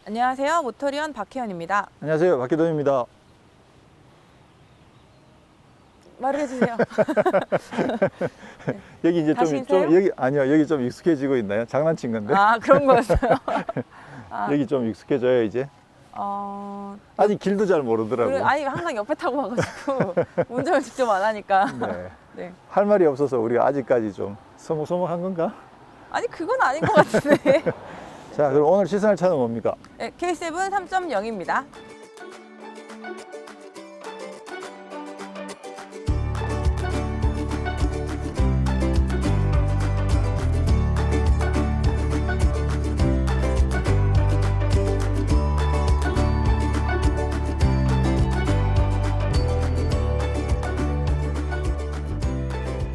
안녕하세요. 모터리언 박혜연입니다. 안녕하세요. 박기동입니다. 말을 해주세요. 여기 이제 가시세요? 여기 아니요. 여기 좀 익숙해지고 있나요? 장난친 건데. 아, 그런 거였어요. 아, 여기 좀 익숙해져요, 이제. 아직 길도 잘 모르더라고요. 아니, 항상 옆에 타고 와가지고 운전을 직접 안 하니까. 네. 네. 할 말이 없어서 우리가 아직까지 좀 서먹서먹한 건가? 아니, 그건 아닌 것 같은데. 자, 그럼 오늘 시승할 차는 뭡니까? 네, K7 3.0입니다.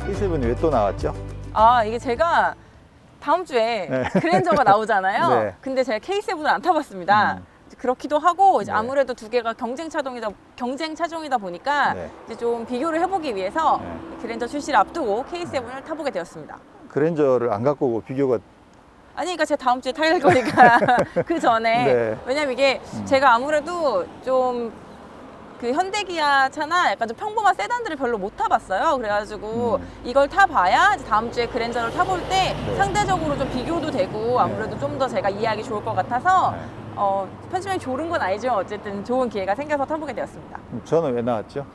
K7이 왜 또 나왔죠? 아, 이게 제가 다음 주에 네. 그랜저가 나오잖아요. 네. 근데 제가 K7을 안 타봤습니다. 그렇기도 하고 이제 네. 아무래도 두 개가 경쟁 차종이다 보니까 네. 이제 좀 비교를 해보기 위해서 네. 그랜저 출시를 앞두고 K7을 타보게 되었습니다. 그랜저를 안 갖고 오고 비교가 아니, 그러니까 제가 다음 주에 타야 될 거니까 그 전에 네. 왜냐면 이게 제가 아무래도 좀 그 현대기아 차나 약간 좀 평범한 세단들을 별로 못 타봤어요. 그래가지고 이걸 타봐야 이제 다음 주에 그랜저를 타볼 때 네. 상대적으로 좀 비교도 되고 아무래도 좀 더 제가 이해하기 좋을 것 같아서 네. 편집이 좋은 건 아니죠. 어쨌든 좋은 기회가 생겨서 타보게 되었습니다. 저는 왜 나왔죠?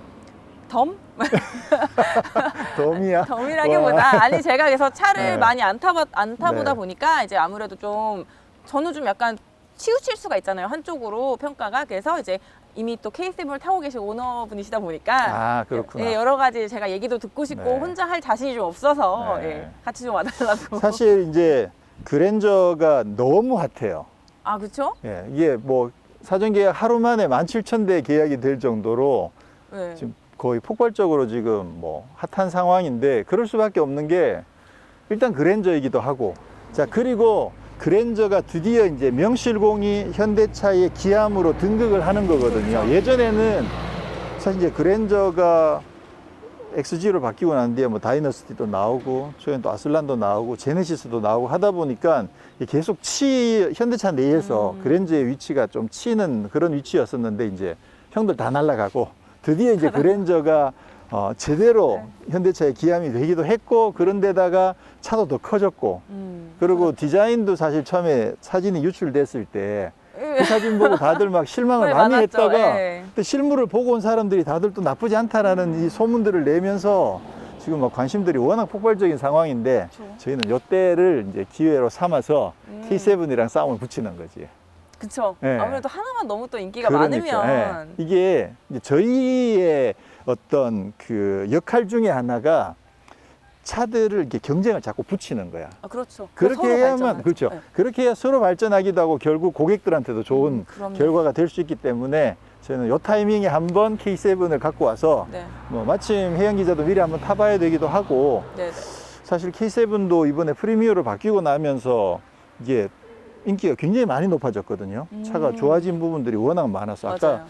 덤? 덤이야? 덤이라기보다 아니 제가 그래서 차를 네. 많이 안 타보다 네. 보니까 이제 아무래도 좀 저는 좀 약간 치우칠 수가 있잖아요. 한쪽으로 평가가. 그래서 이제 이미 또 K7을 타고 계신 오너분이시다 보니까 아, 그렇구나. 예, 여러 가지 제가 얘기도 듣고 싶고 네. 혼자 할 자신이 좀 없어서 네. 예, 같이 좀 와달라고. 사실 이제 그랜저가 너무 핫해요. 아, 그렇죠? 예, 이게 뭐 사전 계약 하루 만에 17,000대 계약이 될 정도로 네. 지금 거의 폭발적으로 지금 뭐 핫한 상황인데 그럴 수밖에 없는 게 일단 그랜저이기도 하고 자 그리고 그랜저가 드디어 이제 명실공히 현대차의 기함으로 등극을 하는 거거든요. 예전에는 사실 이제 그랜저가 XG로 바뀌고 난 뒤에 뭐 다이너스티도 나오고 최근 또 아슬란도 나오고 제네시스도 나오고 하다 보니까 계속 현대차 내에서 그랜저의 위치가 좀 치는 그런 위치였었는데 이제 형들 다 날아가고 드디어 이제 그랜저가 제대로 현대차의 기함이 되기도 했고 그런데다가 차도 더 커졌고 그리고 디자인도 사실 처음에 사진이 유출됐을 때 그 사진 보고 다들 막 실망을 네, 많이 많았죠. 했다가 예. 또 실물을 보고 온 사람들이 다들 또 나쁘지 않다라는 이 소문들을 내면서 지금 막 관심들이 워낙 폭발적인 상황인데 그렇죠. 저희는 이때를 이제 기회로 삼아서 K7이랑 싸움을 붙이는 거지. 그쵸. 네. 아무래도 하나만 너무 또 인기가 그러니까, 많으면 예. 이게 이제 저희의 어떤 그 역할 중에 하나가 차들을 이렇게 경쟁을 자꾸 붙이는 거야. 아, 그렇죠. 그렇게 서로 해야만 발전하죠. 그렇죠. 네. 그렇게 해야 서로 발전하기도 하고 결국 고객들한테도 좋은 그럼요. 결과가 될 수 있기 때문에 저희는 이 타이밍에 한번 K7을 갖고 와서 네. 뭐 마침 혜영 기자도 미리 한번 타봐야 되기도 하고 네. 사실 K7도 이번에 프리미어로 바뀌고 나면서 이게 인기가 굉장히 많이 높아졌거든요. 차가 좋아진 부분들이 워낙 많아서 아까 맞아요.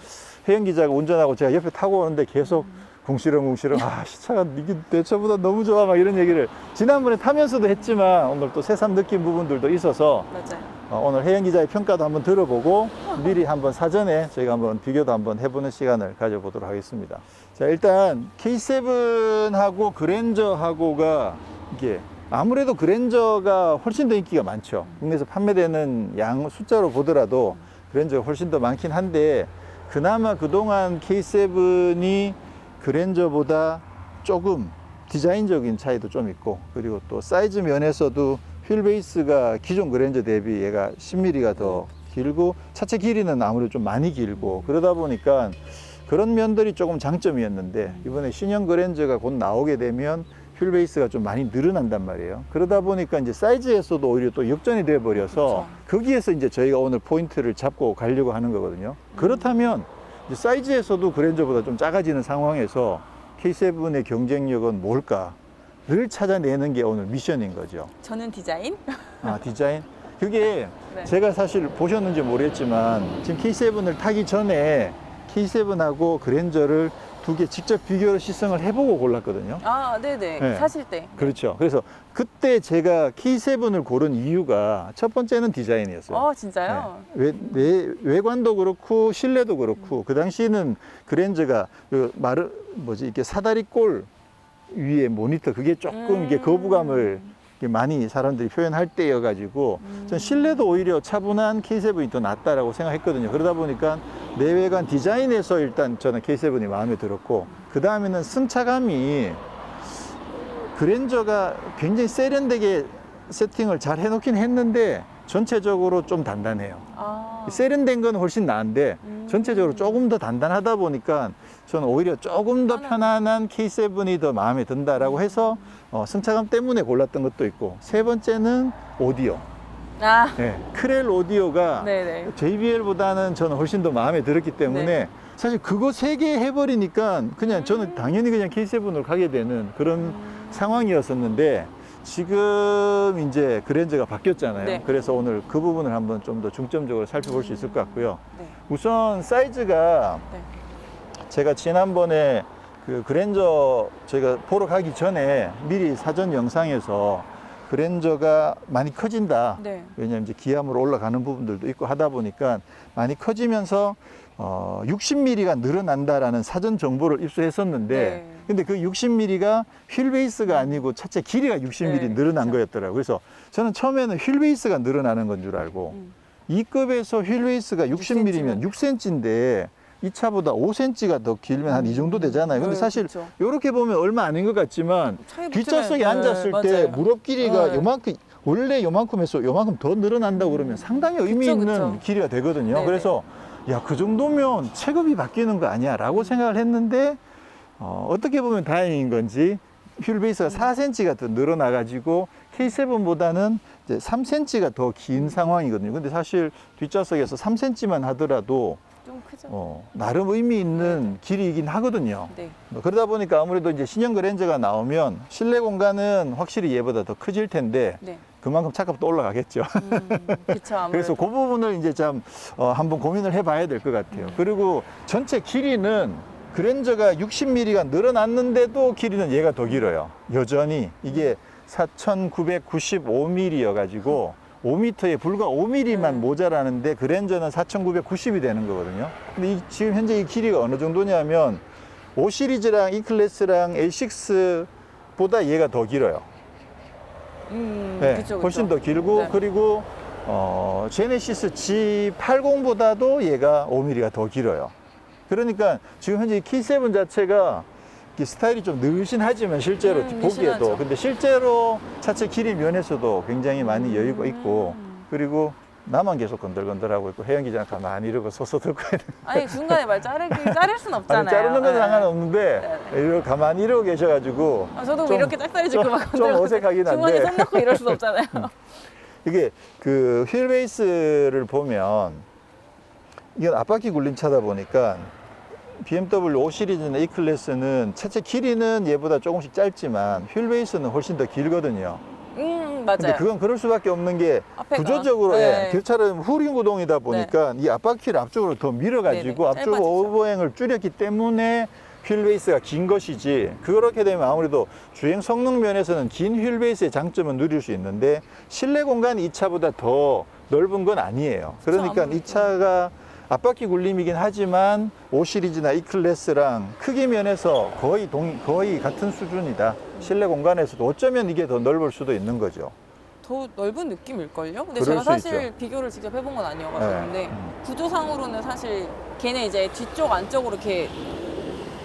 혜영 기자가 운전하고 제가 옆에 타고 오는데 계속 궁시렁궁시렁 아 차가 이게 내 차보다 너무 좋아 막 이런 얘기를 지난번에 타면서도 했지만 오늘 또 새삼 느낀 부분들도 있어서 맞아요. 오늘 혜영 기자의 평가도 한번 들어보고 미리 한번 사전에 저희가 한번 비교도 한번 해보는 시간을 가져보도록 하겠습니다. 자 일단 K7하고 그랜저하고가 이게 아무래도 그랜저가 훨씬 더 인기가 많죠. 국내에서 판매되는 양 숫자로 보더라도 그랜저가 훨씬 더 많긴 한데 그나마 그동안 K7이 그랜저보다 조금 디자인적인 차이도 좀 있고 그리고 또 사이즈 면에서도 휠 베이스가 기존 그랜저 대비 얘가 10mm가 더 길고 차체 길이는 아무래도 좀 많이 길고 그러다 보니까 그런 면들이 조금 장점이었는데 이번에 신형 그랜저가 곧 나오게 되면 휠 베이스가 좀 많이 늘어난단 말이에요. 그러다 보니까 이제 사이즈에서도 오히려 또 역전이 돼 버려서 거기에서 이제 저희가 오늘 포인트를 잡고 가려고 하는 거거든요. 그렇다면 이제 사이즈에서도 그랜저보다 좀 작아지는 상황에서 K7의 경쟁력은 뭘까?를 찾아내는 게 오늘 미션인 거죠. 저는 디자인? 아, 디자인? 그게 네. 제가 사실 보셨는지 모르겠지만 지금 K7을 타기 전에 K7하고 그랜저를 두 개 직접 비교 시승을 해보고 골랐거든요. 아, 네네. 네. 사실 때. 그렇죠. 그래서 그때 제가 K7을 고른 이유가 첫 번째는 디자인이었어요. 진짜요? 네. 외관도 그렇고 실내도 그렇고 그 당시에는 그랜저가 이렇게 사다리꼴 위에 모니터 그게 조금 이게 거부감을 많이 사람들이 표현할 때여가지고 전 실내도 오히려 차분한 K7이 더 낫다라고 생각했거든요. 그러다 보니까 내외관 디자인에서 일단 저는 K7이 마음에 들었고 그 다음에는 승차감이 그랜저가 굉장히 세련되게 세팅을 잘 해놓긴 했는데 전체적으로 좀 단단해요. 세련된 건 훨씬 나은데 전체적으로 조금 더 단단하다 보니까 저는 오히려 조금 더 편안한 K7이 더 마음에 든다라고 해서 승차감 때문에 골랐던 것도 있고 세 번째는 오디오. 네, 크렐 오디오가 네네. JBL보다는 저는 훨씬 더 마음에 들었기 때문에 네. 사실 그거 세 개 해버리니까 그냥 저는 당연히 그냥 K7으로 가게 되는 그런 상황이었었는데 지금 이제 그랜저가 바뀌었잖아요. 네. 그래서 오늘 그 부분을 한번 좀 더 중점적으로 살펴볼 수 있을 것 같고요. 네. 우선 사이즈가 네. 제가 지난번에 그 그랜저 제가 보러 가기 전에 미리 사전 영상에서 그랜저가 많이 커진다. 네. 왜냐하면 이제 기암으로 올라가는 부분들도 있고 하다 보니까 많이 커지면서 60mm가 늘어난다라는 사전 정보를 입수했었는데 네. 근데 그 60mm가 휠 베이스가 아니고 차체 길이가 60mm 네, 늘어난 그렇죠. 거였더라고요. 그래서 저는 처음에는 휠 베이스가 늘어나는 건 줄 알고 2급에서 휠 베이스가 60mm면 6cm인데 이 차보다 5cm가 더 길면 한 이 정도 되잖아요. 근데 네, 사실 그렇죠. 이렇게 보면 얼마 아닌 것 같지만 차이 뒷좌석에 붙으면- 앉았을 네, 때 맞아요. 무릎 길이가 네. 요만큼 원래 요만큼에서 요만큼 더 늘어난다고 그러면 상당히 의미 그쵸, 있는 그쵸. 길이가 되거든요. 네네. 그래서 야, 그 정도면 체급이 바뀌는 거 아니야 라고 생각을 했는데 어떻게 보면 다행인 건지 휠 베이스가 4cm가 더 늘어나가지고 K7보다는 이제 3cm가 더 긴 상황이거든요. 근데 사실 뒷좌석에서 3cm만 하더라도 좀 크죠. 나름 의미 있는 길이이긴 하거든요. 네. 그러다 보니까 아무래도 이제 신형 그랜저가 나오면 실내 공간은 확실히 얘보다 더 커질 텐데 네. 그만큼 차값도 올라가겠죠. 그쵸. 아무래도. 그래서 그 부분을 이제 좀 한번 고민을 해봐야 될 것 같아요. 그리고 전체 길이는 그랜저가 60mm가 늘어났는데도 길이는 얘가 더 길어요. 여전히 이게 4,995mm여가지고 5m에 불과 5mm만 모자라는데 그랜저는 4,990이 되는 거거든요. 근데 지금 현재 이 길이가 어느 정도냐면 5 시리즈랑 E 클래스랑 A6보다 얘가 더 길어요. 네, 그쵸, 그쵸. 훨씬 더 길고 네. 그리고 제네시스 G80보다도 얘가 5mm가 더 길어요. 그러니까 지금 현재 이 K7 자체가 이렇게 스타일이 좀 늘씬하지만 실제로 보기에도 늘씬하죠. 근데 실제로 차체 길이 면에서도 굉장히 많이 여유가 있고 그리고 나만 계속 건들건들하고 있고 혜영 기자는 가만히 이러고 서서 듣고 있는 아니 중간에 말 자를 순 없잖아요. 아니 자르는 건 네. 상관없는데 이렇게 가만히 이러고 계셔가지고 저도 좀- 이렇게 짝다리 짚고 막 좀 어색하긴 주머니에 한데 손 넣고 이럴 순 없잖아요. 이게 그 휠 베이스를 보면 이건 앞바퀴 굴림 차다 보니까 BMW 5 시리즈나 E 클래스는 차체 길이는 얘보다 조금씩 짧지만 휠 베이스는 훨씬 더 길거든요. 맞아요. 근데 그건 그럴 수밖에 없는 게 앞에가. 구조적으로 네. 교차로는 후륜 구동이다 보니까 이 앞바퀴를 앞쪽으로 더 밀어가지고 네네. 앞쪽 짧아지죠. 오버행을 줄였기 때문에 휠 베이스가 긴 것이지 그렇게 되면 아무래도 주행 성능 면에서는 긴 휠 베이스의 장점은 누릴 수 있는데 실내 공간이 이 차보다 더 넓은 건 아니에요. 그러니까 이 아무래도. 차가 앞바퀴 굴림이긴 하지만 5 시리즈나 E 클래스랑 크기 면에서 거의 같은 수준이다. 실내 공간에서도 어쩌면 이게 더 넓을 수도 있는 거죠. 더 넓은 느낌일걸요? 근데 그럴 제가 수 사실 있죠. 비교를 직접 해본 건 아니어가지고 네. 근데 구조상으로는 사실 걔네 이제 뒤쪽 안쪽으로 이렇게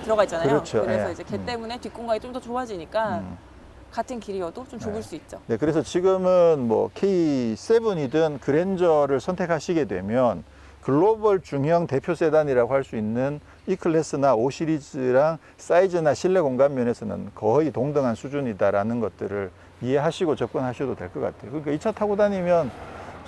들어가 있잖아요. 그렇죠. 래서 예. 이제 걔 때문에 뒷공간이 좀 더 좁아지니까 같은 길이어도 좀 좁을 네. 수 있죠. 네, 그래서 지금은 뭐 K7이든 그랜저를 선택하시게 되면 글로벌 중형 대표 세단이라고 할 수 있는 E 클래스나 5 시리즈랑 사이즈나 실내 공간 면에서는 거의 동등한 수준이다라는 것들을 이해하시고 접근하셔도 될 것 같아요. 그러니까 이 차 타고 다니면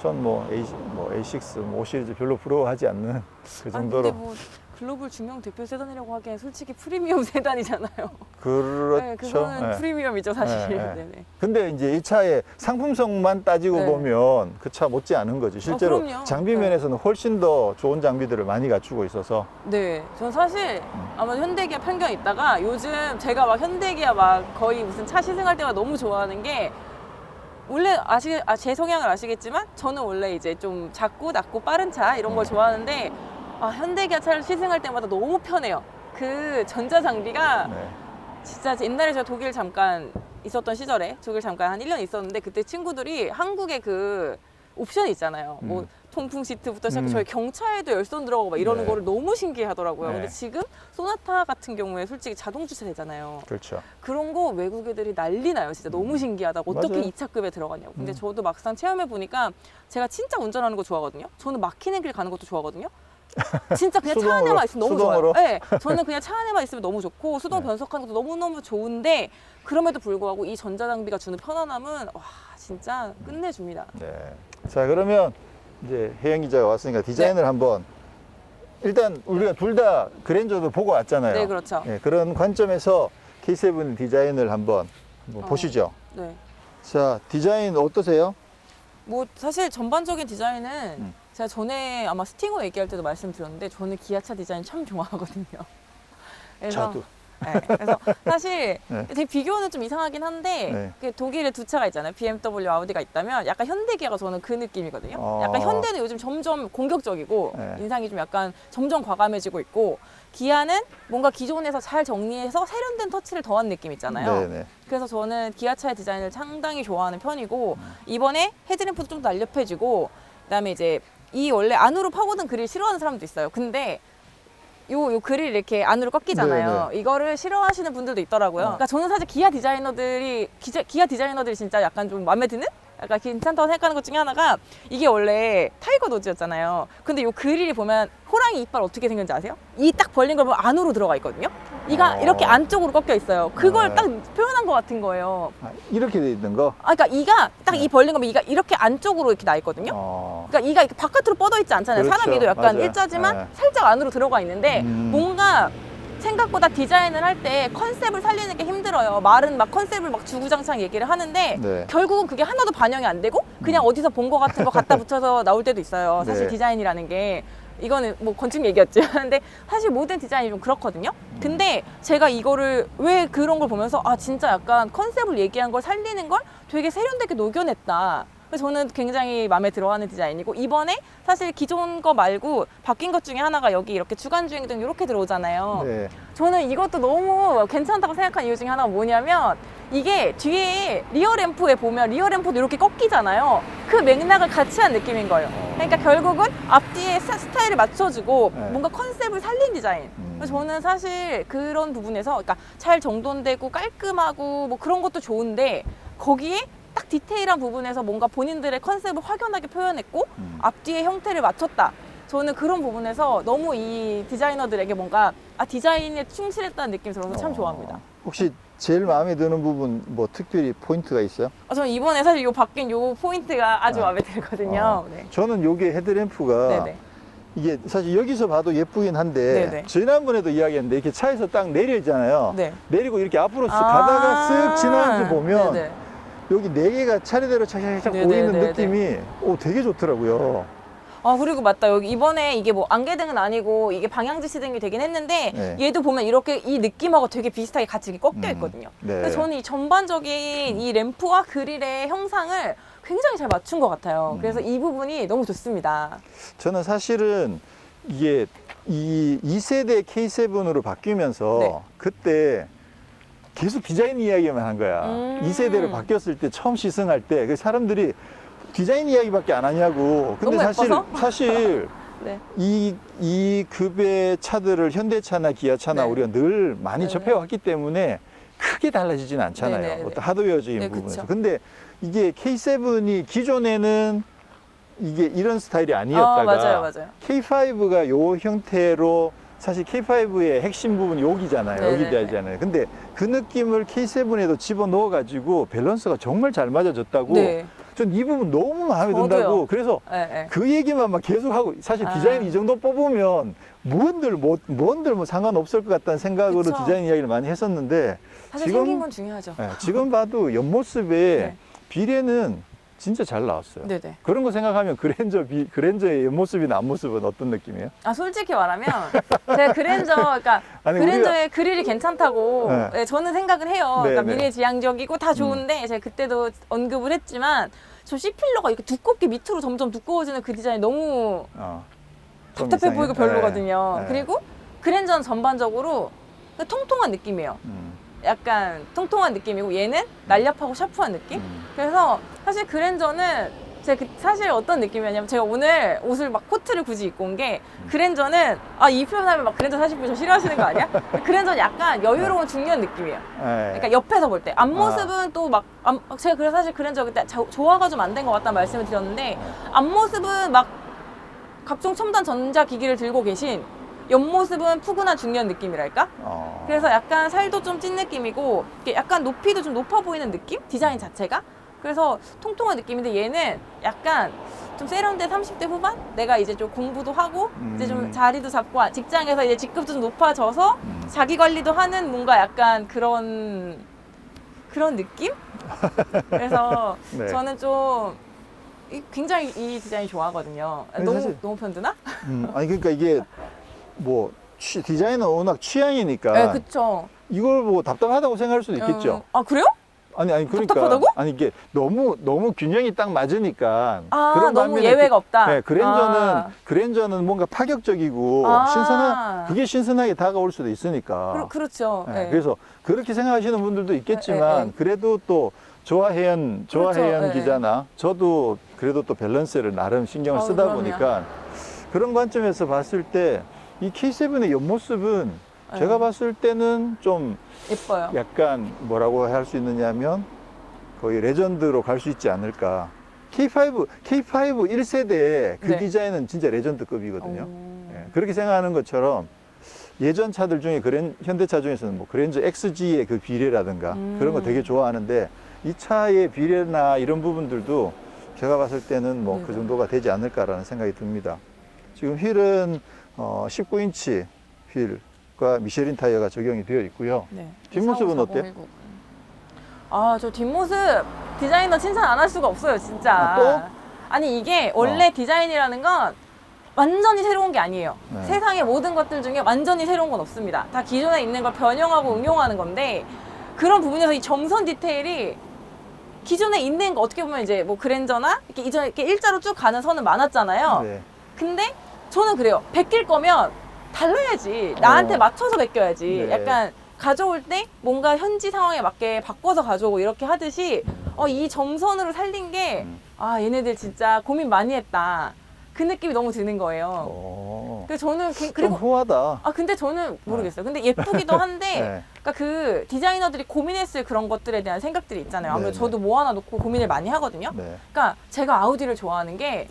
전 A6, 5 시리즈 별로 부러워하지 않는 그 정도로. 근데 뭐 글로벌 중형 대표 세단이라고 하기엔 솔직히 프리미엄 세단이잖아요. 그렇죠. 네, 그거는 네. 프리미엄이죠, 사실. 네, 네. 네네. 근데 이제 이 차의 상품성만 따지고 네. 보면 그 차 못지 않은 거지. 실제로 그럼요. 장비 네. 면에서는 훨씬 더 좋은 장비들을 많이 갖추고 있어서. 네, 전 사실 아마 현대기아 편견이 있다가 요즘 제가 막 현대기아 막 거의 무슨 차 시승할 때마다 너무 좋아하는 게 원래 제 성향을 아시겠지만 저는 원래 이제 좀 작고 낮고 빠른 차 이런 걸 좋아하는데 현대기아 차를 시승할 때마다 너무 편해요. 그 전자 장비가 네. 진짜 옛날에 제가 독일 잠깐 있었던 시절에 독일 잠깐 한 1년 있었는데 그때 친구들이 한국에 그 옵션이 있잖아요. 뭐 통풍 시트부터 시작해서 저희 경차에도 열선 들어가고 막 이러는 네. 거를 너무 신기해 하더라고요. 네. 근데 지금 소나타 같은 경우에 솔직히 자동 주차 되잖아요. 그렇죠. 그런 거 외국 애들이 난리 나요. 진짜 너무 신기하다고. 어떻게 맞아요. 이 차급에 들어가냐고. 근데 저도 막상 체험해 보니까 제가 진짜 운전하는 거 좋아하거든요. 저는 막히는 길 가는 것도 좋아하거든요. 진짜 그냥 차 수동으로? 안에만 있으면 너무 수동으로? 좋아요. 네, 저는 그냥 차 안에만 있으면 너무 좋고 수동 네. 변속하는 것도 너무너무 좋은데 그럼에도 불구하고 이 전자장비가 주는 편안함은 와 진짜 끝내줍니다. 네. 자, 그러면 이제 혜영 기자가 왔으니까 디자인을 한번 일단 우리가 둘 다 그랜저도 보고 왔잖아요. 네, 그렇죠. 네, 그런 관점에서 K7 디자인을 한번 보시죠. 네. 자, 디자인 어떠세요? 뭐 사실 전반적인 디자인은 제가 전에 아마 스팅어 얘기할 때도 말씀드렸는데 저는 기아차 디자인 참 좋아하거든요. 그래서 저도. 네, 그래서 사실 네. 되게 비교는 좀 이상하긴 한데 네. 그 독일에 두 차가 있잖아요. BMW, 아우디가 있다면 약간 현대기아가 저는 그 느낌이거든요. 어. 약간 현대는 요즘 점점 공격적이고 네. 인상이 좀 약간 점점 과감해지고 있고 기아는 뭔가 기존에서 잘 정리해서 세련된 터치를 더한 느낌 있잖아요. 네, 네. 그래서 저는 기아차의 디자인을 상당히 좋아하는 편이고 이번에 헤드램프도 좀 날렵해지고 그다음에 이제 이 원래 안으로 파고든 그릴 싫어하는 사람도 있어요. 근데 요 그릴 이렇게 안으로 꺾이잖아요. 이거를 싫어하시는 분들도 있더라고요. 그러니까 저는 사실 기아 디자이너들이 진짜 약간 좀 마음에 드는? 약간 괜찮다고 생각하는 것 중에 하나가 이게 원래 타이거 노즈였잖아요. 근데 요 그릴이 보면 호랑이 이빨 어떻게 생겼는지 아세요? 이 딱 벌린 걸 보면 안으로 들어가 있거든요. 이가 이렇게 안쪽으로 꺾여 있어요. 그걸 딱 표현한 것 같은 거예요. 아, 이렇게 돼 있는 거? 그러니까 이가 딱 이 벌린 거면 이가 이렇게 안쪽으로 이렇게 나 있거든요. 그러니까 이가 이렇게 바깥으로 뻗어 있지 않잖아요. 그렇죠. 사람 이도 약간 맞아요. 일자지만 네. 살짝 안으로 들어가 있는데 뭔가 생각보다 디자인을 할 때 컨셉을 살리는 게 힘들어요. 말은 막 컨셉을 막 주구장창 얘기를 하는데 네. 결국은 그게 하나도 반영이 안 되고 그냥 어디서 본 거 같은 거 갖다 붙여서 나올 때도 있어요. 사실 네. 디자인이라는 게. 이거는 뭐 건축 얘기였죠. 근데 사실 모든 디자인이 좀 그렇거든요. 근데 제가 이거를 왜 그런 걸 보면서 진짜 약간 컨셉을 얘기한 걸 살리는 걸 되게 세련되게 녹여냈다. 그래서 저는 굉장히 마음에 들어하는 디자인이고 이번에 사실 기존 거 말고 바뀐 것 중에 하나가 여기 이렇게 주간 주행등 이렇게 들어오잖아요. 네. 저는 이것도 너무 괜찮다고 생각한 이유 중에 하나가 뭐냐면 이게 뒤에 리어 램프에 보면 리어 램프도 이렇게 꺾이잖아요. 그 맥락을 같이 한 느낌인 거예요. 그러니까 결국은 앞뒤에 스타일을 맞춰주고 네. 뭔가 컨셉을 살린 디자인. 그래서 저는 사실 그런 부분에서 그러니까 잘 정돈되고 깔끔하고 뭐 그런 것도 좋은데 거기에 딱 디테일한 부분에서 뭔가 본인들의 컨셉을 확연하게 표현했고 앞뒤의 형태를 맞췄다. 저는 그런 부분에서 너무 이 디자이너들에게 뭔가 디자인에 충실했다는 느낌이 들어서 참 좋아합니다. 혹시 제일 마음에 드는 부분 뭐 특별히 포인트가 있어요? 저는 이번에 사실 요 바뀐 요 포인트가 아주 마음에 들거든요. 네. 저는 요게 헤드램프가 네네. 이게 사실 여기서 봐도 예쁘긴 한데 네네. 지난번에도 이야기했는데 이렇게 차에서 딱 내리잖아요. 네. 내리고 이렇게 앞으로 가다가 쓱 지나가면서 보면 네네. 여기 네 개가 차례대로 착착착 네네네네. 보이는 느낌이 되게 좋더라고요. 그리고 맞다. 여기 이번에 이게 뭐 안개등은 아니고 이게 방향지시등이 되긴 했는데 네. 얘도 보면 이렇게 이 느낌하고 되게 비슷하게 같이 이렇게 꺾여 있거든요. 네. 그래서 저는 이 전반적인 이 램프와 그릴의 형상을 굉장히 잘 맞춘 것 같아요. 그래서 이 부분이 너무 좋습니다. 저는 사실은 이게 이 2세대 K7으로 바뀌면서 네. 그때 계속 디자인 이야기만 한 거야. 2세대로 바뀌었을 때 처음 시승할 때 그 사람들이 디자인 이야기밖에 안 하냐고. 근데 너무 예뻐서? 사실 네. 이 급의 차들을 현대차나 기아차나 네. 우리가 늘 많이 네네. 접해왔기 때문에 크게 달라지진 않잖아요. 네네네. 어떤 하드웨어적인 네, 부분에서. 그쵸. 근데 이게 K7이 기존에는 이게 이런 스타일이 아니었다가 맞아요. K5가 요 형태로 사실 K5의 핵심 부분이 여기잖아요. 네네네. 여기 되잖아요. 근데 그 느낌을 K7에도 집어넣어 가지고 밸런스가 정말 잘 맞아졌다고 네. 전 이 부분 너무 마음에 저도요. 든다고. 그래서 네, 네. 그 얘기만 막 계속 하고, 사실 아. 디자인 이 정도 뽑으면 뭔들 뭐 상관없을 것 같다는 생각으로 그쵸. 디자인 이야기를 많이 했었는데, 사실 지금- 생긴 건 중요하죠. 지금 봐도 옆모습에 네. 비례는 진짜 잘 나왔어요. 네네. 그런 거 생각하면 그랜저의 옆모습이나 앞모습은 어떤 느낌이에요? 아 솔직히 말하면 제가 그랜저, 그러니까 아니, 그랜저의 그릴이 괜찮다고 네. 네, 저는 생각을 해요. 네, 그러니까 네. 미래지향적이고 다 좋은데 제가 그때도 언급을 했지만 저 C필러가 이렇게 두껍게 밑으로 점점 두꺼워지는 그 디자인이 너무 좀 답답해 이상해. 보이고 별로거든요. 네, 네. 그리고 그랜저는 전반적으로 통통한 느낌이에요. 약간 통통한 느낌이고 얘는 날렵하고 샤프한 느낌? 그래서 사실 그랜저는 제가 사실 어떤 느낌이었냐면 제가 오늘 옷을 막 코트를 굳이 입고 온 게 그랜저는 이 표현하면 막 그랜저 사실 저 싫어하시는 거 아니야? 그랜저는 약간 여유로운 중년 느낌이에요. 그러니까 옆에서 볼 때 앞모습은 또 막 제가 그래서 사실 그랜저 그때 조화가 좀 안 된 것 같다는 말씀을 드렸는데 앞모습은 막 각종 첨단 전자기기를 들고 계신 옆모습은 푸근한 중년 느낌이랄까? 그래서 약간 살도 좀 찐 느낌이고 이렇게 약간 높이도 좀 높아 보이는 느낌? 디자인 자체가? 그래서 통통한 느낌인데 얘는 약간 좀 세련된 30대 후반? 내가 이제 좀 공부도 하고 이제 좀 자리도 잡고 직장에서 이제 직급도 좀 높아져서 자기 관리도 하는 뭔가 약간 그런 느낌? 그래서 네. 저는 좀 굉장히 이 디자인이 좋아하거든요. 아니, 너무 사실- 너무 편드나? 아니 그러니까 이게 뭐 디자인은 워낙 취향이니까 네, 그쵸. 이걸 보고 답답하다고 생각할 수도 있겠죠. 아 그래요? 아니 그러니까 답답하다고? 아니 이게 너무 균형이 딱 맞으니까 너무 반면에 예외가 없다. 네, 그랜저는 뭔가 파격적이고 그게 신선하게 다가올 수도 있으니까. 그렇죠. 네, 네. 그래서 그렇게 생각하시는 분들도 있겠지만 네. 그래도 또 조화혜연 그렇죠. 네. 기자나 저도 그래도 또 밸런스를 나름 신경을 쓰다 그럼요. 보니까 그런 관점에서 봤을 때 이 K7의 옆모습은 네. 제가 봤을 때는 좀 예뻐요. 약간 뭐라고 할 수 있느냐면 거의 레전드로 갈 수 있지 않을까. K5 1세대의 그 네. 디자인은 진짜 레전드급이거든요. 오. 예, 그렇게 생각하는 것처럼 예전 차들 중에 현대차 중에서는 뭐 그랜저 XG의 그 비례라든가 그런 거 되게 좋아하는데 이 차의 비례나 이런 부분들도 제가 봤을 때는 뭐 그 네네. 정도가 되지 않을까라는 생각이 듭니다. 지금 휠은 19인치 휠과 미쉐린 타이어가 적용이 되어 있고요. 네. 뒷모습은 어때? 저 뒷모습 디자이너 칭찬 안 할 수가 없어요, 진짜. 또? 아니 이게 원래 디자인이라는 건 완전히 새로운 게 아니에요. 네. 세상의 모든 것들 중에 완전히 새로운 건 없습니다. 다 기존에 있는 걸 변형하고 응용하는 건데 그런 부분에서 이 점선 디테일이 기존에 있는 거 어떻게 보면 이제 뭐 그랜저나 이렇게 일자로 쭉 가는 선은 많았잖아요. 네. 근데 저는 그래요. 베낄 거면 달라야지. 나한테 맞춰서 베껴야지. 네. 약간 가져올 때 뭔가 현지 상황에 맞게 바꿔서 가져오고 이렇게 하듯이 이 점선으로 살린 게 얘네들 진짜 고민 많이 했다. 그 느낌이 너무 드는 거예요. 그래서 저는 좀 그리고 후하다. 근데 저는 모르겠어요. 근데 예쁘기도 한데 네. 그러니까 그 디자이너들이 고민했을 그런 것들에 대한 생각들이 있잖아요. 아무래도 네, 저도 뭐 하나 놓고 고민을 많이 하거든요. 네. 그러니까 제가 아우디를 좋아하는 게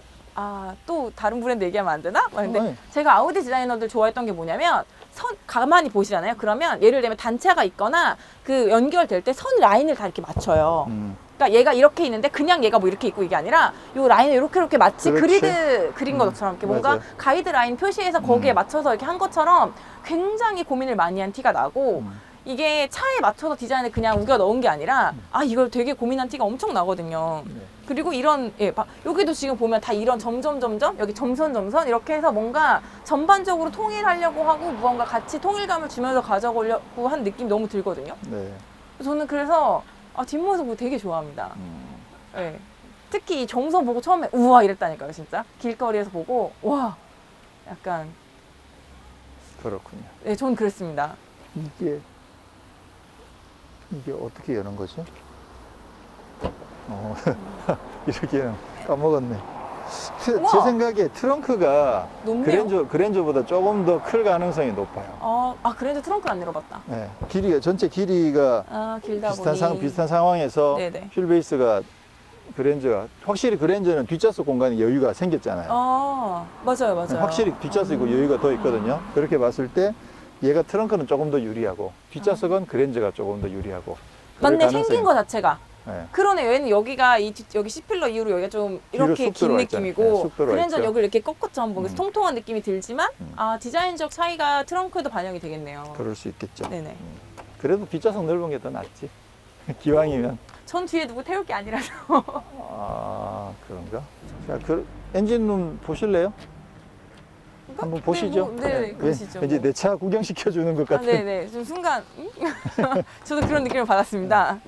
또 다른 브랜드 얘기하면 안 되나? 근데 네. 제가 아우디 디자이너들 좋아했던 게 뭐냐면 가만히 보시잖아요. 그러면 예를 들면 단차가 있거나 그 연결될 때 선 라인을 다 이렇게 맞춰요. 그러니까 얘가 이렇게 있는데 그냥 얘가 뭐 이렇게 있고 이게 아니라 요 라인을 이렇게 마치 그렇지. 그리드 그린 것처럼 이렇게 뭔가 맞아요. 가이드라인 표시해서 거기에 맞춰서 이렇게 한 것처럼 굉장히 고민을 많이 한 티가 나고 이게 차에 맞춰서 디자인을 그냥 우겨 넣은 게 아니라 이걸 되게 고민한 티가 엄청 나거든요. 네. 그리고 이런 여기도 지금 보면 다 이런 점점 여기 점선 이렇게 해서 뭔가 전반적으로 통일하려고 하고 무언가 같이 통일감을 주면서 가져오려고 한 느낌 너무 들거든요. 네. 저는 그래서 뒷모습을 되게 좋아합니다. 네. 특히 이 점선 보고 처음에 우와 이랬다니까요, 진짜. 길거리에서 보고 와 약간 그렇군요. 네, 전 그랬습니다. 이게 어떻게 여는 거지? 이렇게 까먹었네. 제 우와! 생각에 트렁크가 높네요. 그랜저보다 조금 더 클 가능성이 높아요. 그래도 트렁크를 안 열어봤다. 네. 전체 길이가 길다 보니. 비슷한 상황에서 네네. 휠 베이스가 확실히 그랜저는 뒷좌석 공간에 여유가 생겼잖아요. 맞아요. 확실히 뒷좌석이고 여유가 더 있거든요. 그렇게 봤을 때 얘가 트렁크는 조금 더 유리하고 뒷좌석은 그랜저가 조금 더 유리하고. 그럴 맞네, 가능성이- 생긴 거 자체가. 네. 그러네요. 얘는 여기가 여기 C필러 이후로 여기가 좀 이렇게 쑥 긴 들어와 있잖아요. 느낌이고 네, 쑥 들어와 그랜저 있죠. 여기 이렇게 꺾었죠 한번. 그래서 음. 통통한 느낌이 들지만 음. 아 디자인적 차이가 트렁크에도 반영이 되겠네요. 그럴 수 있겠죠. 네네. 그래도 뒷좌석 넓은 게 더 낫지. 기왕이면. 전 뒤에 누구 태울 게 아니라서. 아, 그런가? 자, 엔진룸 보실래요? 한번 보시죠. 네, 보시죠. 왠지 내 차 구경시켜 주는 것 아, 같은. 네네. 좀 순간 저도 그런 느낌을 받았습니다.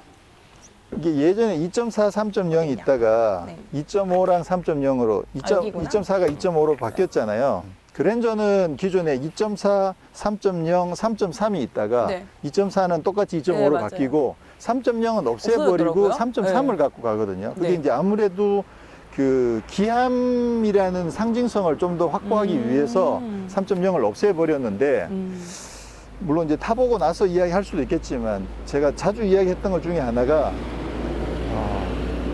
이게 예전에 2.4, 3.0이 있다가 네. 2.5랑 3.0으로 여기구나. 2.4가 2.5로 바뀌었잖아요. 그랜저는 기존에 2.4, 3.0, 3.3이 있다가 네. 2.4는 똑같이 2.5로 네, 맞아요. 바뀌고 3.0은 없애버리고 없어졌더라고요. 3.3을 네. 갖고 가거든요. 그게 네. 이제 아무래도 그 기함이라는 상징성을 좀 더 확보하기 위해서 3.0을 없애버렸는데 물론 이제 타보고 나서 이야기할 수도 있겠지만 제가 자주 이야기했던 것 중에 하나가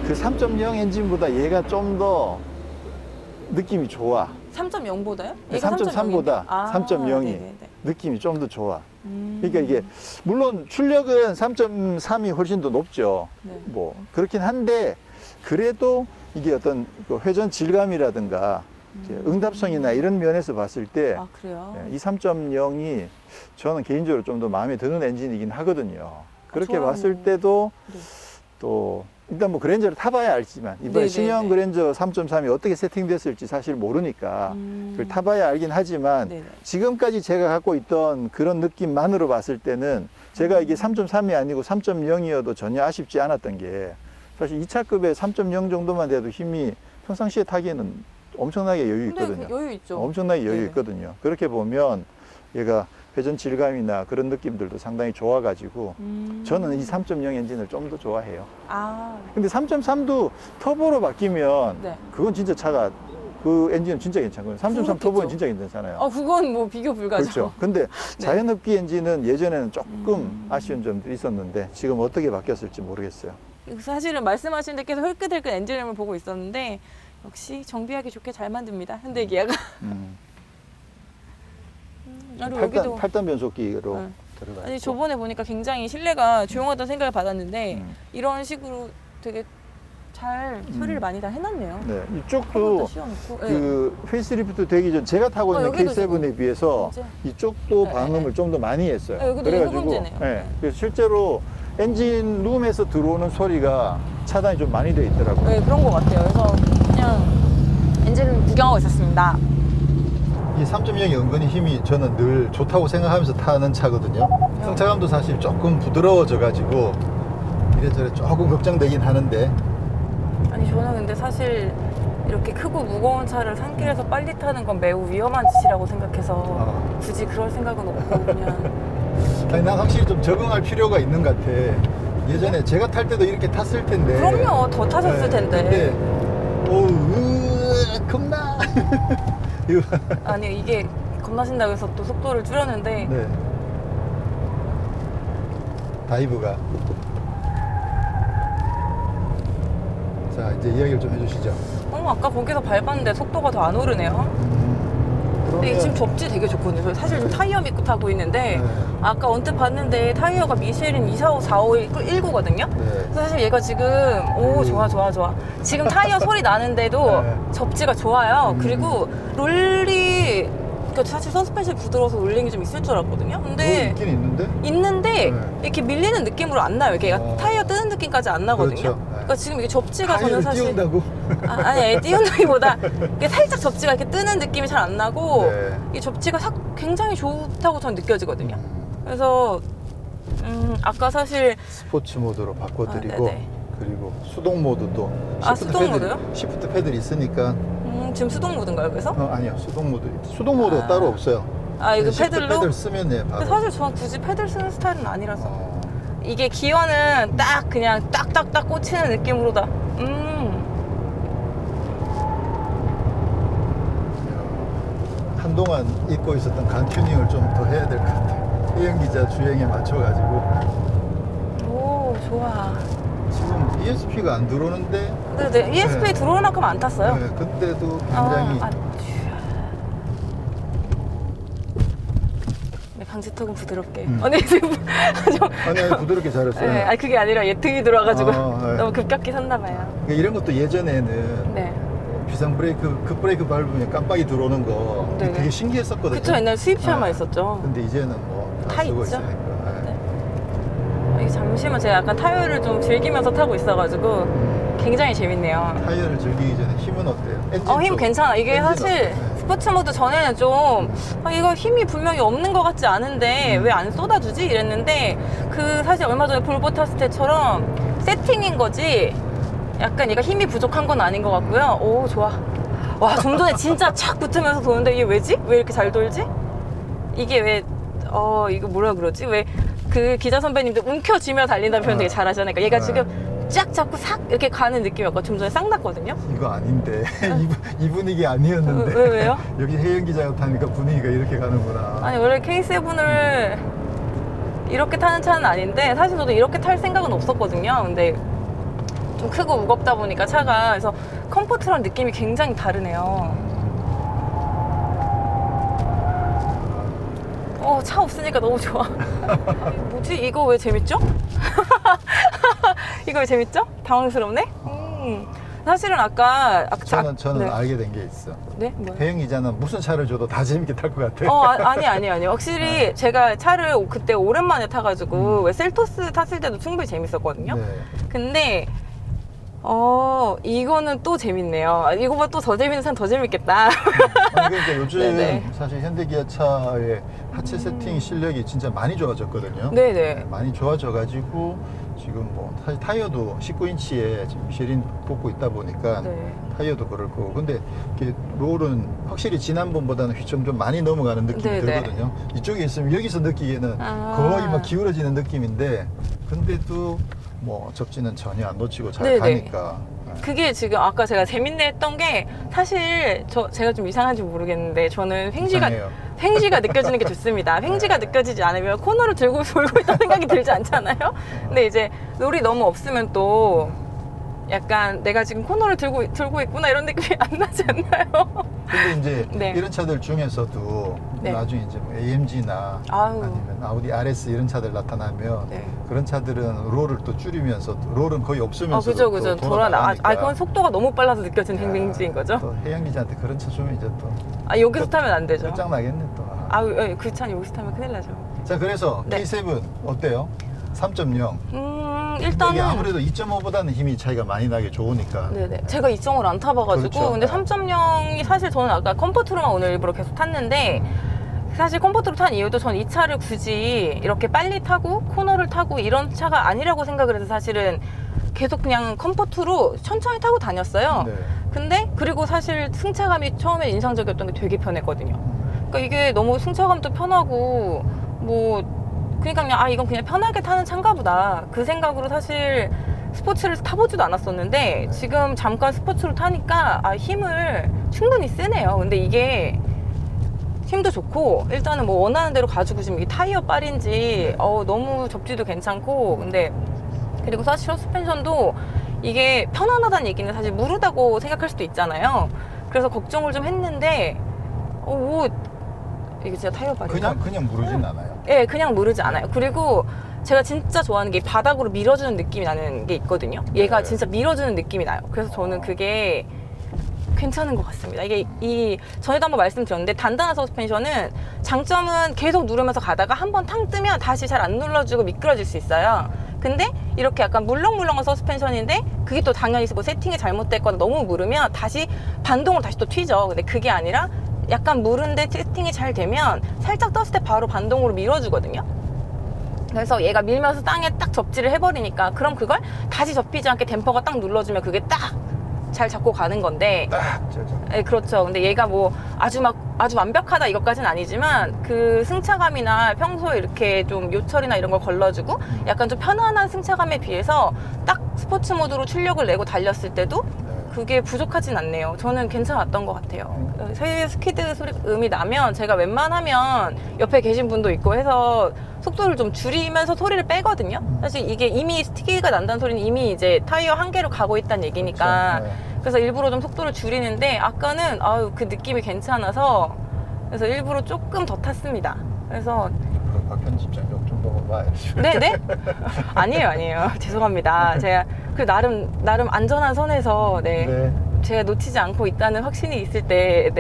그 3.0 엔진보다 얘가 좀 더 느낌이 좋아. 3.0보다요? 3.3보다 3.0이 느낌이 좀 더 좋아. 그러니까 이게 물론 출력은 3.3이 훨씬 더 높죠. 네. 뭐 그렇긴 한데 그래도 이게 어떤 그 회전 질감이라든가 이제 응답성이나 이런 면에서 봤을 때 아 그래요? 이 3.0이 저는 개인적으로 좀 더 마음에 드는 엔진이긴 하거든요. 그렇게 좋아요. 봤을 때도 네. 또 일단 뭐 그랜저를 타봐야 알지만 이번에 네네네. 신형 그랜저 3.3이 어떻게 세팅됐을지 사실 모르니까 그걸 타봐야 알긴 하지만 네네. 지금까지 제가 갖고 있던 그런 느낌만으로 봤을 때는 제가 이게 3.3이 아니고 3.0이어도 전혀 아쉽지 않았던 게 사실 2차급의 3.0 정도만 돼도 힘이 평상시에 타기에는 엄청나게 여유 근데 있거든요. 그 여유 있죠. 엄청나게 여유 네네. 있거든요. 그렇게 보면 얘가 회전 질감이나 그런 느낌들도 상당히 좋아가지고 저는 이 3.0 엔진을 좀 더 좋아해요. 아 근데 3.3도 터보로 바뀌면 네. 그건 진짜 차가 그 엔진은 진짜 괜찮거든요. 3.3 그렇겠죠. 터보는 진짜 괜찮잖아요. 그건 뭐 비교 불가죠. 그렇죠. 근데 자연흡기 엔진은 예전에는 조금 아쉬운 점들이 있었는데 지금 어떻게 바뀌었을지 모르겠어요. 사실은 말씀하신 데께서 흘끗흘끗 엔진음을 보고 있었는데 역시 정비하기 좋게 잘 만듭니다. 현대 기아가. 그리고 여기도 8단 변속기로 네. 들어가 있고. 아니 저번에 보니까 굉장히 실내가 조용하다는 생각을 받았는데 음. 이런 식으로 되게 잘 처리를 많이 다 해놨네요. 네, 컵도 이쪽도 씌워놓고. 그 페이스리프트 되기 전 제가 타고 있는 여기도 K7에 지금 비해서 이제. 이쪽도 네, 방음을 네. 좀 더 많이 했어요. 여기도 흡음재네요. 네, 그래서 실제로 엔진 룸에서 들어오는 소리가 차단이 좀 많이 돼 있더라고요. 네, 그런 것 같아요. 그래서 그냥 엔진을 구경하고 있었습니다. 이 3.0이 은근히 힘이 저는 늘 좋다고 생각하면서 타는 차거든요. 승차감도 사실 조금 부드러워져 가지고 이래저래 조금 걱정되긴 하는데 아니 저는 근데 사실 이렇게 크고 무거운 차를 산길에서 빨리 타는 건 매우 위험한 짓이라고 생각해서 굳이 그럴 생각은 없고 그냥 아니, 난 확실히 좀 적응할 필요가 있는 것 같아. 예전에 제가 탈 때도 이렇게 탔을 텐데. 그럼요. 더 타셨을 텐데. 근데 겁나. 이거. 아니 이게 겁나신다고 해서 또 속도를 줄였는데 네. 다이브가. 자, 이제 이야기를 좀 해주시죠. 아까 거기서 밟았는데 속도가 더 안 오르네요. 근데 지금 접지 되게 좋거든요. 저 사실 좀 타이어 믿고 타고 있는데 네. 아까 언뜻 봤는데 타이어가 미쉐린 245, 451, 19거든요. 네. 사실 얘가 지금 좋아. 지금 타이어 소리 나는데도 네. 접지가 좋아요. 그리고 롤리 그러니까 사실 서스펜션이 부드러워서 롤링이 좀 있을 줄 알았거든요. 근데 있긴 있는데? 있는데 네. 이렇게 밀리는 느낌으로 안 나요. 이게 타이어 뜨는 느낌까지 안 나거든요. 그렇죠. 네. 그러니까 지금 이게 접지가 저는 타이어를 사실 띄운다고? 아니 띄운다기보다 이게 살짝 접지가 이렇게 뜨는 느낌이 잘 안 나고 네. 이 접지가 굉장히 좋다고 저는 느껴지거든요. 그래서 아까 사실 스포츠 모드로 바꿔드리고 네네. 그리고 수동 모드도 수동 모드요? 시프트 패들이 있으니까 지금 수동 모드인가요, 그래서? 아니요, 수동 모드가 따로 없어요. 이거 시프트 패들로? 패들 쓰면 바로. 근데 사실 저는 굳이 패들 쓰는 스타일은 아니라서 이게 기어는 딱 그냥 딱딱딱 꽂히는 느낌으로다. 한동안 잊고 있었던 간 튜닝을 좀 더 해야 될 것 같아요. 혜영 기자 주행에 맞춰가지고. 오, 좋아. 지금 ESP가 안 들어오는데. 네, ESP 들어올 만큼 안 탔어요. 네, 그때도 굉장히. 방지턱은 부드럽게. 아니 지금 좀 아니 부드럽게 잘했어요. 네, 아니 그게 아니라 얘 등이 들어와가지고 네. 너무 급격히 섰나 봐요. 그러니까 이런 것도 예전에는 네. 비상 브레이크, 급브레이크 밟으면 깜빡이 들어오는 거 네네. 되게 신기했었거든요. 그쵸, 옛날 수입차만 네. 있었죠. 근데 이제는 뭐 다 다 쓰고 있죠? 있으니까. 네. 이게 잠시만 제가 약간 타이어를 좀 즐기면서 타고 있어가지고 굉장히 재밌네요. 타이어를 즐기기 전에 힘은 어때요? 엔진 힘 쪽. 괜찮아. 이게 엔진 사실 어때요? 네. 스포츠 모드 전에는 좀 이거 힘이 분명히 없는 것 같지 않은데 왜 안 쏟아주지? 이랬는데 그 사실 얼마 전에 볼보 탔을 때처럼 세팅인 거지 약간 얘가 힘이 부족한 건 아닌 것 같고요. 오 좋아. 와 좀 전에 진짜 착 붙으면서 도는데 이게 왜지? 왜 이렇게 잘 돌지? 이게 왜 이거 뭐라 그러지? 왜 그 기자 선배님들 움켜쥐며 달린다는 표현 되게 잘하잖아요. 그러니까 얘가 지금 쫙 잡고 싹 이렇게 가는 느낌이었고 좀 전에 싹 났거든요. 이거 아닌데 이 분위기 아니었는데 왜요? 여기 혜영 기자가 타니까 분위기가 이렇게 가는구나. 아니 원래 K7을 이렇게 타는 차는 아닌데 사실 저도 이렇게 탈 생각은 없었거든요. 근데 좀 크고 무겁다 보니까 차가 그래서 컴포트랑 느낌이 굉장히 다르네요. 차 없으니까 너무 좋아. 뭐지? 이거 왜 재밌죠? 이거 왜 재밌죠? 당황스럽네? 사실은 아까 저는 네. 알게 된 게 있어. 네? 뭐요? 혜영 기자는 무슨 차를 줘도 다 재밌게 탈 것 같아. 아니. 확실히 제가 차를 그때 오랜만에 타가지고 왜 셀토스 탔을 때도 충분히 재밌었거든요. 네. 근데 이거는 또 재밌네요. 이거보다 또 더 재밌는 차는 더 재밌겠다. 아니, 그러니까 요즘 네네. 사실 현대기아차의 하체 세팅 실력이 진짜 많이 좋아졌거든요. 네네. 많이 좋아져가지고 지금 뭐 사실 타이어도 19인치에 지금 미쉐린 뽑고 있다 보니까 네. 타이어도 그럴 거고. 근데 이렇게 롤은 확실히 지난번보다는 휘청 좀 많이 넘어가는 느낌이 네네. 들거든요. 이쪽에 있으면 여기서 느끼기에는 아. 거의 막 기울어지는 느낌인데, 근데도 뭐 접지는 전혀 안 놓치고 잘 네네. 가니까. 그게 지금 아까 제가 재밌네 했던 게 사실 제가 좀 이상한지 모르겠는데 저는 이상해요. 횡지가 느껴지는 게 좋습니다. 횡지가 느껴지지 않으면 코너를 돌고 있다는 생각이 들지 않잖아요. 근데 이제 롤이 너무 없으면 또 약간 내가 지금 코너를 들고 있구나 이런 느낌이 안 나지 않나요? 근데 이제 네. 이런 차들 중에서도 네. 나중에 이제 뭐 AMG나 아유. 아니면 아우디 RS 이런 차들 나타나면 네. 그런 차들은 롤을 또 줄이면서 롤은 거의 없으면서 그죠. 그건 속도가 너무 빨라서 느껴지는 횡지인 거죠? 또 혜영 기자한테 그런 차 주면 이제 또 여기서 타면 안 되죠. 끝장나겠네 또. 그 차는 여기서 타면 큰일 나죠. 자, 그래서 네. K7 어때요? 3.0. 이게 일단은 아무래도 2.5보다는 힘이 차이가 많이 나게 좋으니까. 네네. 제가 2.5를 안 타봐가지고 그렇죠. 근데 네. 3.0이 사실 저는 아까 컴포트로만 오늘 일부러 계속 탔는데 사실 컴포트로 탄 이유도 전 이 차를 굳이 이렇게 빨리 타고 코너를 타고 이런 차가 아니라고 생각을 해서 사실은 계속 그냥 컴포트로 천천히 타고 다녔어요. 네. 근데 그리고 사실 승차감이 처음에 인상적이었던 게 되게 편했거든요. 그러니까 이게 너무 승차감도 편하고 뭐 그러니까 그냥 이건 그냥 편하게 타는 차인가 보다 그 생각으로 사실 스포츠를 타보지도 않았었는데 지금 잠깐 스포츠로 타니까 힘을 충분히 쓰네요. 근데 이게 힘도 좋고 일단은 뭐 원하는 대로 가지고 지금 이게 타이어 빨인지 너무 접지도 괜찮고 근데 그리고 사실 서스펜션도 이게 편안하다는 얘기는 사실 무르다고 생각할 수도 있잖아요. 그래서 걱정을 좀 했는데 이게 진짜 타이어 빨이다? 그냥 무르진 않아요. 예, 그냥 무르지 않아요. 그리고 제가 진짜 좋아하는 게 바닥으로 밀어주는 느낌이 나는 게 있거든요. 얘가 네. 진짜 밀어주는 느낌이 나요. 그래서 저는 그게 괜찮은 것 같습니다. 이게 전에도 한번 말씀드렸는데 단단한 서스펜션은 장점은 계속 누르면서 가다가 한번 탕 뜨면 다시 잘 안 눌러주고 미끄러질 수 있어요. 근데 이렇게 약간 물렁물렁한 서스펜션인데 그게 또 당연히 뭐 세팅이 잘못됐거나 너무 무르면 다시 반동으로 다시 또 튀죠. 근데 그게 아니라 약간 무른데 세팅이 잘 되면 살짝 떴을 때 바로 반동으로 밀어주거든요. 그래서 얘가 밀면서 땅에 딱 접지를 해버리니까 그럼 그걸 다시 접히지 않게 댐퍼가 딱 눌러주면 그게 딱 잘 잡고 가는 건데 네, 그렇죠. 근데 얘가 뭐 아주 완벽하다 이것까지는 아니지만 그 승차감이나 평소에 이렇게 좀 요철이나 이런 걸 걸러주고 약간 좀 편안한 승차감에 비해서 딱 스포츠 모드로 출력을 내고 달렸을 때도 그게 부족하진 않네요. 저는 괜찮았던 것 같아요. 새 스키드 음이 나면 제가 웬만하면 옆에 계신 분도 있고 해서 속도를 좀 줄이면서 소리를 빼거든요. 사실 이게 이미 스티키가 난다는 소리는 이미 이제 타이어 한계로 가고 있다는 얘기니까 그렇죠. 네. 그래서 일부러 좀 속도를 줄이는데 아까는 그 느낌이 괜찮아서 그래서 일부러 조금 더 탔습니다. 그래서 박 편집장 욕좀 먹어봐. 네네? 아니에요. 죄송합니다. 제가 그 나름 안전한 선에서 네. 제가 놓치지 않고 있다는 확신이 있을 때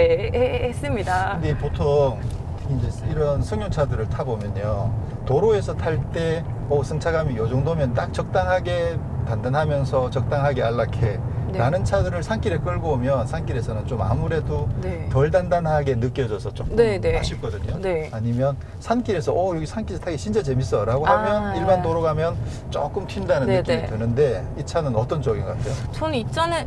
했습니다. 근데 보통 이제 이런 승용차들을 타보면요, 도로에서 탈 때 승차감이 이 정도면 딱 적당하게 단단하면서 적당하게 안락해 네. 라는 차들을 산길에 끌고 오면 산길에서는 좀 아무래도 네. 덜 단단하게 느껴져서 조금 네. 아쉽거든요. 네. 아니면 산길에서 여기 산길 타기 진짜 재밌어 라고 하면 일반 도로 가면 조금 튄다는 네, 느낌이 네. 드는데, 이 차는 어떤 쪽인 것 같아요? 저는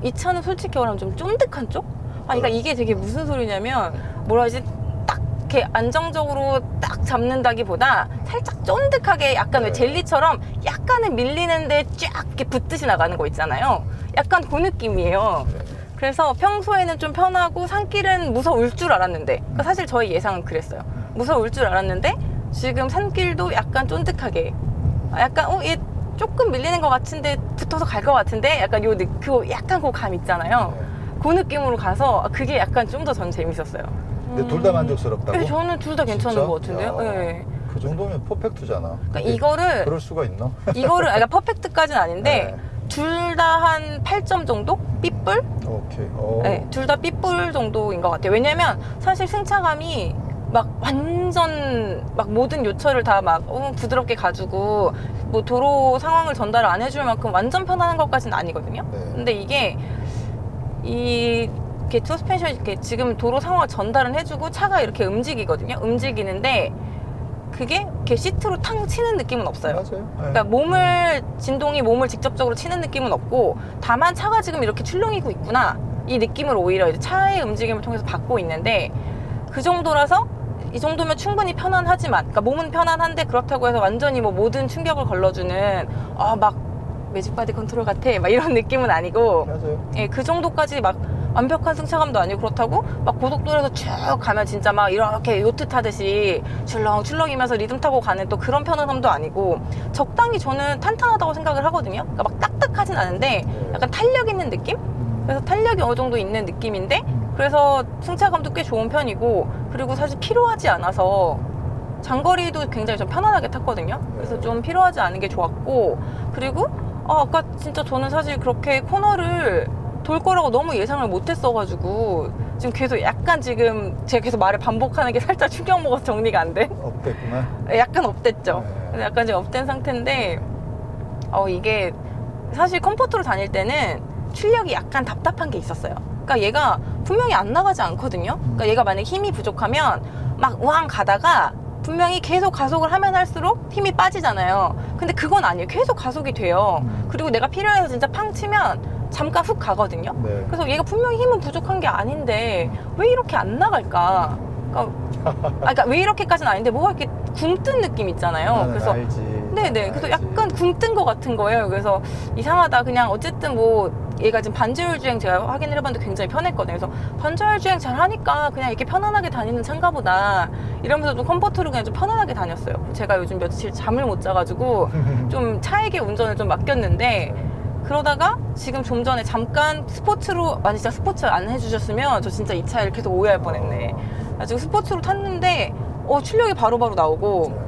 이 차는 솔직히 말하면 좀 쫀득한 쪽? 그러니까 이게 되게 무슨 소리냐면 뭐라 하지? 딱 이렇게 안정적으로 딱 잡는다기보다 살짝 쫀득하게 약간 왜 네. 젤리처럼 약간은 밀리는데 쫙 이렇게 붙듯이 나가는 거 있잖아요. 약간 그 느낌이에요. 네. 그래서 평소에는 좀 편하고 산길은 무서울 줄 알았는데, 그러니까 사실 저희 예상은 그랬어요. 무서울 줄 알았는데 지금 산길도 약간 쫀득하게, 약간 얘 조금 밀리는 것 같은데 붙어서 갈 것 같은데 약간 약간 그 감 있잖아요. 네. 그 느낌으로 가서 그게 약간 좀 더 전 재밌었어요. 근데 둘 다 만족스럽다고? 네, 저는 둘 다 괜찮은 진짜? 것 같은데요. 야, 네. 그 정도면 퍼펙트잖아. 그러니까 근데 그럴 수가 있나? 그러니까 퍼펙트까지는 아닌데 네. 둘 다 한 8점 정도? 삐뿔? 오케이. 네, 둘 다 삐뿔 정도인 것 같아요. 왜냐면 사실 승차감이 막 완전 막 모든 요철을 다 막 부드럽게 가지고 뭐 도로 상황을 전달을 안 해줄 만큼 완전 편안한 것까지는 아니거든요. 네. 근데 이게 이렇게 서스펜션이 이렇게 지금 도로 상황을 전달은 해주고 차가 이렇게 움직이거든요. 움직이는데 그게 이렇게 시트로 탕 치는 느낌은 없어요. 맞아요. 네. 그러니까 진동이 몸을 직접적으로 치는 느낌은 없고, 다만 차가 지금 이렇게 출렁이고 있구나 이 느낌을 오히려 이제 차의 움직임을 통해서 받고 있는데, 그 정도라서 이 정도면 충분히 편안하지만, 그러니까 몸은 편안한데 그렇다고 해서 완전히 뭐 모든 충격을 걸러주는 막 매직바디 컨트롤 같아 막 이런 느낌은 아니고, 맞아요. 예, 그 정도까지 막 완벽한 승차감도 아니고, 그렇다고 막 고속도로에서 쭉 가면 진짜 막 이렇게 요트 타듯이 출렁출렁이면서 리듬 타고 가는 또 그런 편안함도 아니고, 적당히 저는 탄탄하다고 생각을 하거든요. 그러니까 막 딱딱하진 않은데 약간 탄력 있는 느낌? 그래서 탄력이 어느 정도 있는 느낌인데, 그래서 승차감도 꽤 좋은 편이고, 그리고 사실 피로하지 않아서 장거리도 굉장히 좀 편안하게 탔거든요. 그래서 좀 피로하지 않은 게 좋았고, 그리고 아까 진짜 저는 사실 그렇게 코너를 돌 거라고 너무 예상을 못 했어가지고 지금 계속 약간 지금 제가 계속 말을 반복하는 게 살짝 충격 먹어서 정리가 안 돼. 업됐구나. 약간 업됐죠. 네. 약간 지금 업된 상태인데, 이게 사실 컴포트로 다닐 때는 출력이 약간 답답한 게 있었어요. 그러니까 얘가 분명히 안 나가지 않거든요. 그러니까 얘가 만약에 힘이 부족하면 막 우왕 가다가 분명히 계속 가속을 하면 할수록 힘이 빠지잖아요. 근데 그건 아니에요. 계속 가속이 돼요. 그리고 내가 필요해서 진짜 팡 치면 잠깐 훅 가거든요. 네. 그래서 얘가 분명히 힘은 부족한 게 아닌데 왜 이렇게 안 나갈까? 그러니까 왜 이렇게까지는 아닌데 뭐가 이렇게 굼뜬 느낌 있잖아요. 그래서 알지. 네네. 그래서 알지. 약간 굼뜬 것 같은 거예요. 그래서 이상하다. 그냥 어쨌든 뭐 얘가 지금 반주율 주행 제가 확인을 해봤는데 굉장히 편했거든요. 그래서 반주율 주행 잘 하니까 그냥 이렇게 편안하게 다니는 차인가 보다 이러면서 좀 컴포트로 그냥 좀 편안하게 다녔어요. 제가 요즘 며칠 잠을 못 자가지고 좀 차에게 운전을 좀 맡겼는데, 그러다가 지금 좀 전에 잠깐 스포츠로, 아니 진짜 스포츠 안 해주셨으면 저 진짜 이 차를 계속 오해할 뻔했네. 지금 스포츠로 탔는데 출력이 바로바로 나오고,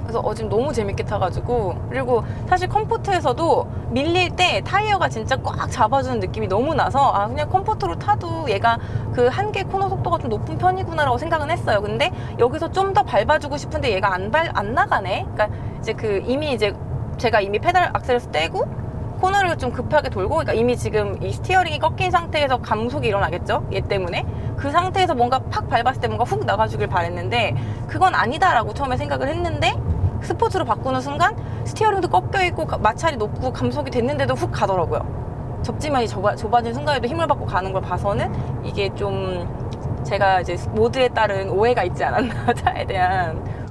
그래서 지금 너무 재밌게 타가지고, 그리고 사실 컴포트에서도 밀릴 때 타이어가 진짜 꽉 잡아주는 느낌이 너무 나서 그냥 컴포트로 타도 얘가 그 한계 코너 속도가 좀 높은 편이구나라고 생각은 했어요. 근데 여기서 좀 더 밟아주고 싶은데 얘가 안 나가네. 그러니까 이제 제가 이미 페달 악셀을 떼고 코너를 좀 급하게 돌고, 그러니까 이미 지금 이 스티어링이 꺾인 상태에서 감속이 일어나겠죠? 얘 때문에. 그 상태에서 뭔가 팍 밟았을 때 뭔가 훅 나가주길 바랬는데 그건 아니다라고 처음에 생각을 했는데, 스포츠로 바꾸는 순간 스티어링도 꺾여있고 마찰이 높고 감속이 됐는데도 훅 가더라고요. 접지면이 좁아진 순간에도 힘을 받고 가는 걸 봐서는 이게 좀 제가 이제 모드에 따른 오해가 있지 않았나 차에 대한.